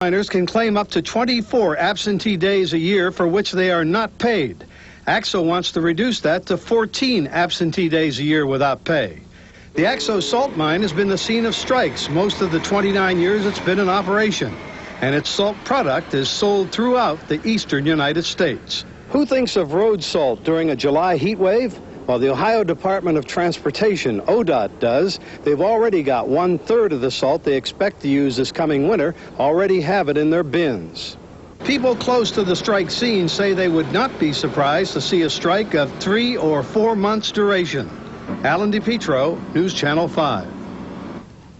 Miners can claim up to 24 absentee days a year for which they are not paid. AXO wants to reduce that to 14 absentee days a year without pay. The AXO salt mine has been the scene of strikes most of the 29 years it's been in operation, and its salt product is sold throughout the eastern United States. Who thinks of road salt during a July heat wave? Well, the Ohio Department of Transportation, ODOT, does. They've already got 1/3 of the salt they expect to use this coming winter, already have it in their bins. People close to the strike scene say they would not be surprised to see a strike of 3 or 4 months duration. Alan DiPietro, News Channel 5.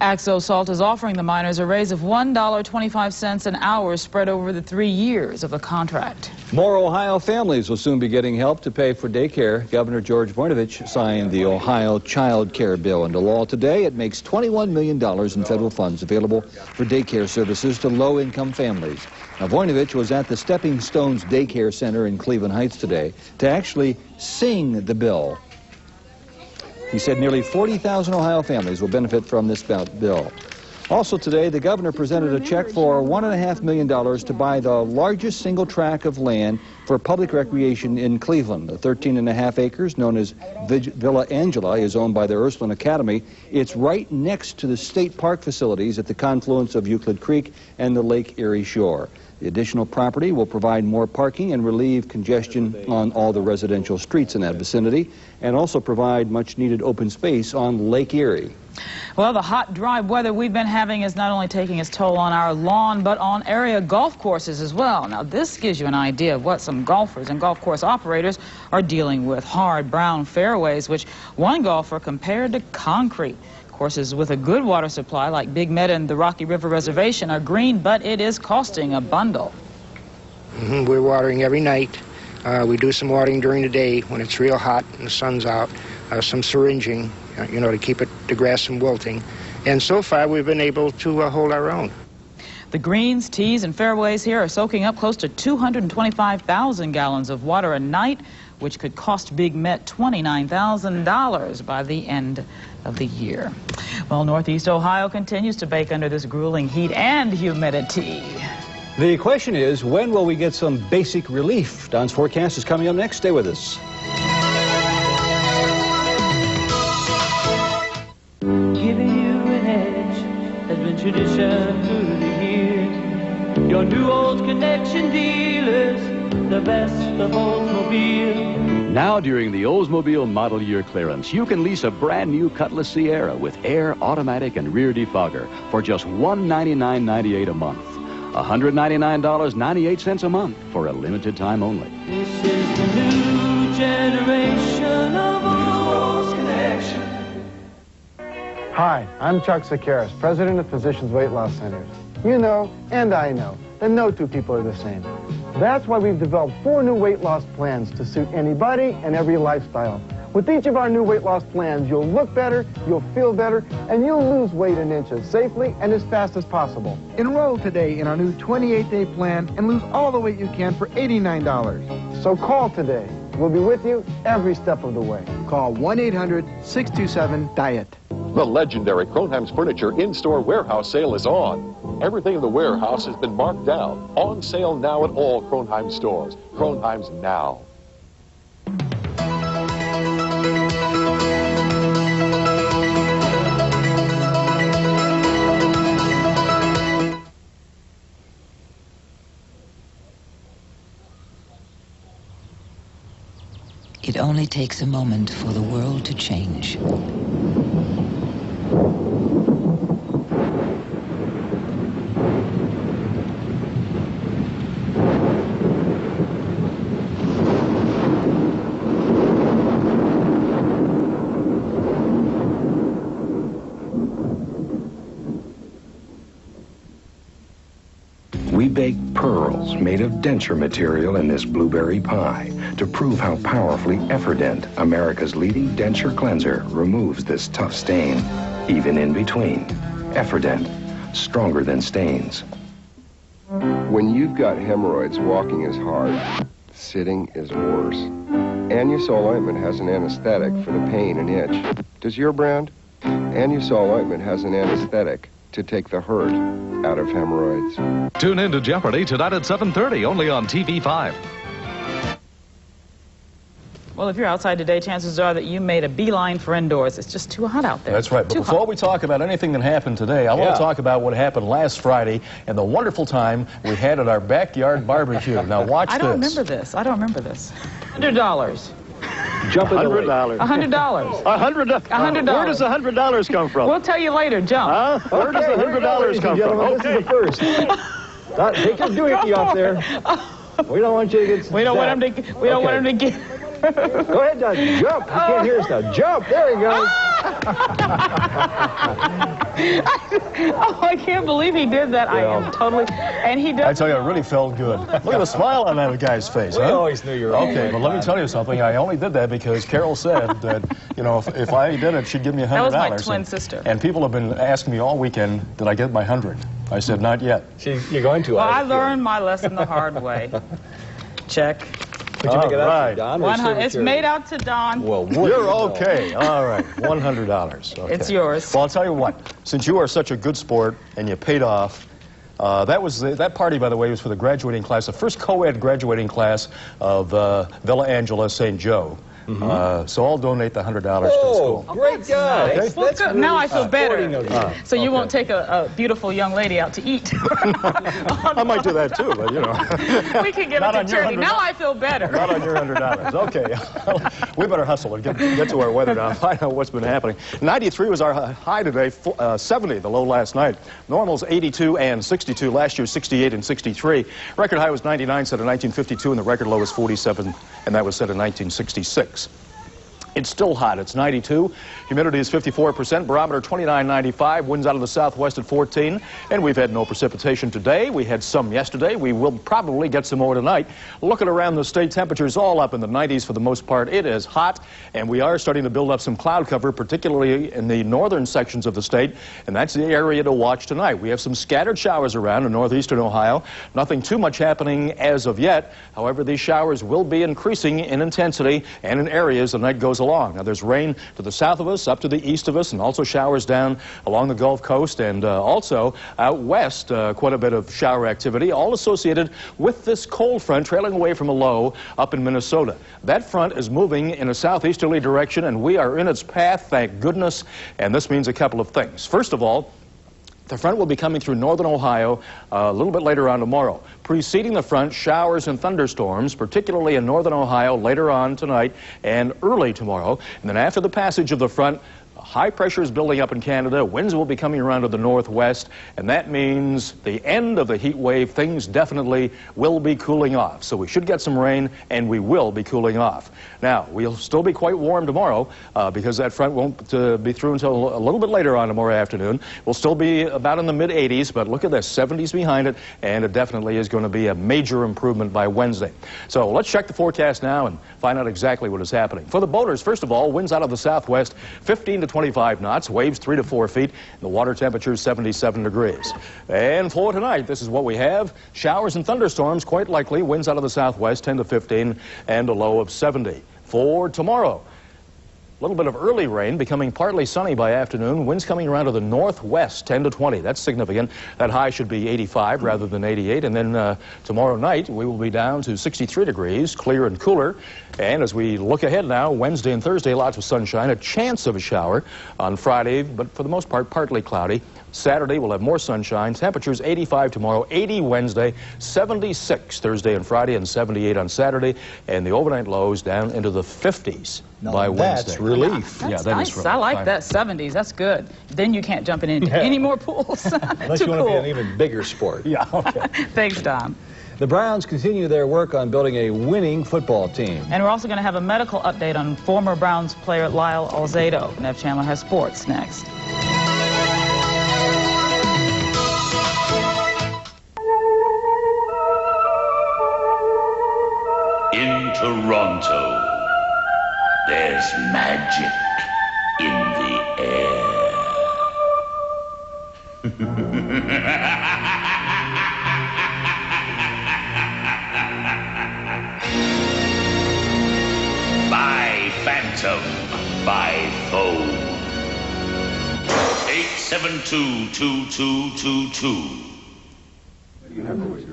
AXO Salt is offering the miners a raise of $1.25 an hour spread over the 3 years of the contract. More Ohio families will soon be getting help to pay for daycare. Governor George Voinovich signed the Ohio Child Care Bill into law today. It makes $21 million in federal funds available for daycare services to low-income families. Now, Voinovich was at the Stepping Stones Daycare Center in Cleveland Heights today to actually sing the bill. He said nearly 40,000 Ohio families will benefit from this bill. Also today, the governor presented a check for $1.5 million to buy the largest single tract of land for public recreation in Cleveland. The 13.5 acres, known as Villa Angela, is owned by the Ursuline Academy. It's right next to the state park facilities at the confluence of Euclid Creek and the Lake Erie shore. The additional property will provide more parking and relieve congestion on all the residential streets in that vicinity, and also provide much-needed open space on Lake Erie. Well, the hot, dry weather we've been having is not only taking its toll on our lawn, but on area golf courses as well. Now, this gives you an idea of what some golfers and golf course operators are dealing with. Hard, brown fairways, which one golfer compared to concrete. Courses with a good water supply, like Big Meadow and the Rocky River Reservation, are green, but it is costing a bundle. We're watering every night. We do some watering during the day when it's real hot and the sun's out. Some syringing, to keep the grass from wilting. And so far, we've been able to hold our own. The greens, tees, and fairways here are soaking up close to 225,000 gallons of water a night, which could cost Big Met $29,000 by the end of the year. Well, Northeast Ohio continues to bake under this grueling heat and humidity. The question is, when will we get some basic relief? Don's forecast is coming up next. Stay with us. Giving you an edge has been tradition through the years. Your New Olds Connection dealers, the best of Oldsmobile. Now during the Oldsmobile model year clearance, you can lease a brand new Cutlass Sierra with air, automatic, and rear defogger for just $199.98 a month. $199.98 a month for a limited time only. This is the new generation of Olds Connection. Hi, I'm Chuck Sakaris, president of Physicians Weight Loss Centers. You know, and I know, that no two people are the same. That's why we've developed 4 new weight loss plans to suit anybody and every lifestyle. With each of our new weight loss plans, you'll look better, you'll feel better, and you'll lose weight in inches safely and as fast as possible. Enroll today in our new 28-day plan and lose all the weight you can for $89. So call today. We'll be with you every step of the way. Call 1-800-627-DIET. The legendary Kronheim's Furniture in-store warehouse sale is on. Everything in the warehouse has been marked down. On sale now at all Kronheim stores. Kronheim's now. It only takes a moment for the world to change. We bake pearls made of denture material in this blueberry pie to prove how powerfully Efferdent, America's leading denture cleanser, removes this tough stain, even in between. Efferdent, stronger than stains. When you've got hemorrhoids, walking is hard. Sitting is worse. Anusol ointment has an anesthetic for the pain and itch. Does your brand? Anusol ointment has an anesthetic to take the hurt out of hemorrhoids. Tune in to Jeopardy tonight at 7:30, only on TV5. Well, if you're outside today, chances are that you made a beeline for indoors. It's just too hot out there. That's right. But Too before hot. we talk about anything that happened today, I want to talk about what happened last Friday and the wonderful time we had at our backyard barbecue. Now, watch this. I don't remember this. I don't remember this. $100. Jump in the lake. $100. $100. Where does the $100 come from? We'll tell you later. Jump. Huh? Where does the $100 come from? Okay. This is the first. Take your doohickey off there. We don't want you to get. We don't want him to. We don't want him to get. Go ahead, Doug. Jump. You can't hear us now. Jump. There you go. Oh, I can't believe he did that. I am totally. And he does. I tell you, it really felt good. Look at the smile on that guy's face. We huh? always knew you were Okay, but let me tell you something. I only did that because Carol said that, you know, if I did it, she'd give me $100. That was my twin sister. And people have been asking me all weekend, did I get my 100? I said, not yet. You're going to. Well, I learned my lesson the hard way. Check. Would you make it out to Don? It's made out to Don. Well, you're okay. All right, $100. Okay. It's yours. Well, I'll tell you what. Since you are such a good sport and you paid off, that party, by the way, was for the graduating class, the first co-ed graduating class of Villa Angela St. Joe. So I'll donate the $100 to the school. Great guy. Nice. Well, good. Now I feel better. So you okay. won't take a beautiful young lady out to eat. I might do that too, but you know. We can give it to charity. Now I feel better. Not on your $100. Okay. We better hustle and get to our weather now. Find out what's been happening. 93 was our high today, 70 the low last night. Normal's 82 and 62. Last year 68 and 63. Record high was 99 set in 1952 and the record low was 47 and that was set in 1966. It's still hot. It's 92. Humidity is 54%. Barometer 29.95. Winds out of the southwest at 14. And we've had no precipitation today. We had some yesterday. We will probably get some more tonight. Looking around the state, temperatures all up in the 90s for the most part. It is hot, and we are starting to build up some cloud cover, particularly in the northern sections of the state. And that's the area to watch tonight. We have some scattered showers around in northeastern Ohio. Nothing too much happening as of yet. However, these showers will be increasing in intensity and in areas the night goes along. Now, there's rain to the south of us, up to the east of us, and also showers down along the Gulf Coast and also out west, quite a bit of shower activity, all associated with this cold front trailing away from a low up in Minnesota. That front is moving in a southeasterly direction, and we are in its path, thank goodness, and this means a couple of things. First of all, the front will be coming through northern Ohio a little bit later on tomorrow. Preceding the front, showers and thunderstorms, particularly in northern Ohio later on tonight and early tomorrow. And then after the passage of the front, high pressure is building up in Canada. Winds will be coming around to the northwest, and that means the end of the heat wave. Things definitely will be cooling off. So we should get some rain, and we will be cooling off. Now, we'll still be quite warm tomorrow because that front won't be through until a little bit later on tomorrow afternoon. We'll still be about in the mid-80s, but look at this, 70s behind it, and it definitely is going to be a major improvement by Wednesday. So let's check the forecast now and find out exactly what is happening. For the boaters, first of all, winds out of the southwest, 15 to 25 knots, waves 3 to 4 feet, and the water temperature is 77 degrees. And for tonight, this is what we have. Showers and thunderstorms, quite likely. Winds out of the southwest, 10 to 15, and a low of 70. For tomorrow, a little bit of early rain, becoming partly sunny by afternoon. Winds coming around to the northwest, 10 to 20. That's significant. That high should be 85 rather than 88. And then tomorrow night, we will be down to 63 degrees, clear and cooler. And as we look ahead now, Wednesday and Thursday, lots of sunshine, a chance of a shower on Friday, but for the most part, partly cloudy. Saturday, we'll have more sunshine. Temperatures 85 tomorrow, 80 Wednesday, 76 Thursday and Friday, and 78 on Saturday. And the overnight lows down into the 50s by Wednesday. That's relief. That's that nice. is relief. I like that. 70s. That's good. Then you can't jump into any more pools. Unless you want to be an even bigger sport. Yeah, okay. Thanks, Don. The Browns continue their work on building a winning football team. And we're also going to have a medical update on former Browns player Lyle Alzado. Nev Chandler has sports next. In Toronto, there's magic in the air. By phantom, by foe. Takes 722222.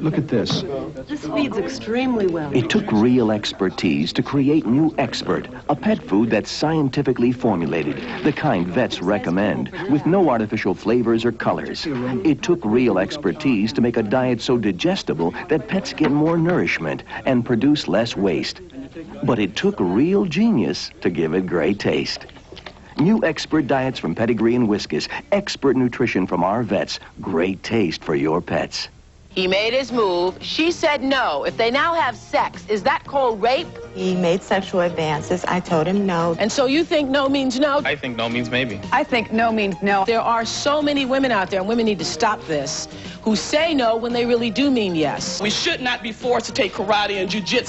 Look at this. This feeds extremely well. It took real expertise to create New Expert, a pet food that's scientifically formulated, the kind vets recommend, with no artificial flavors or colors. It took real expertise to make a diet so digestible that pets get more nourishment and produce less waste. But it took real genius to give it great taste. New Expert diets from Pedigree and Whiskas, expert nutrition from our vets, great taste for your pets. He made his move. She said no. If they now have sex, is that called rape? He made sexual advances. I told him no. And so you think no means no? I think no means maybe. I think no means no. There are so many women out there, and women need to stop this, who say no when they really do mean yes. We should not be forced to take karate and jiu-jitsu.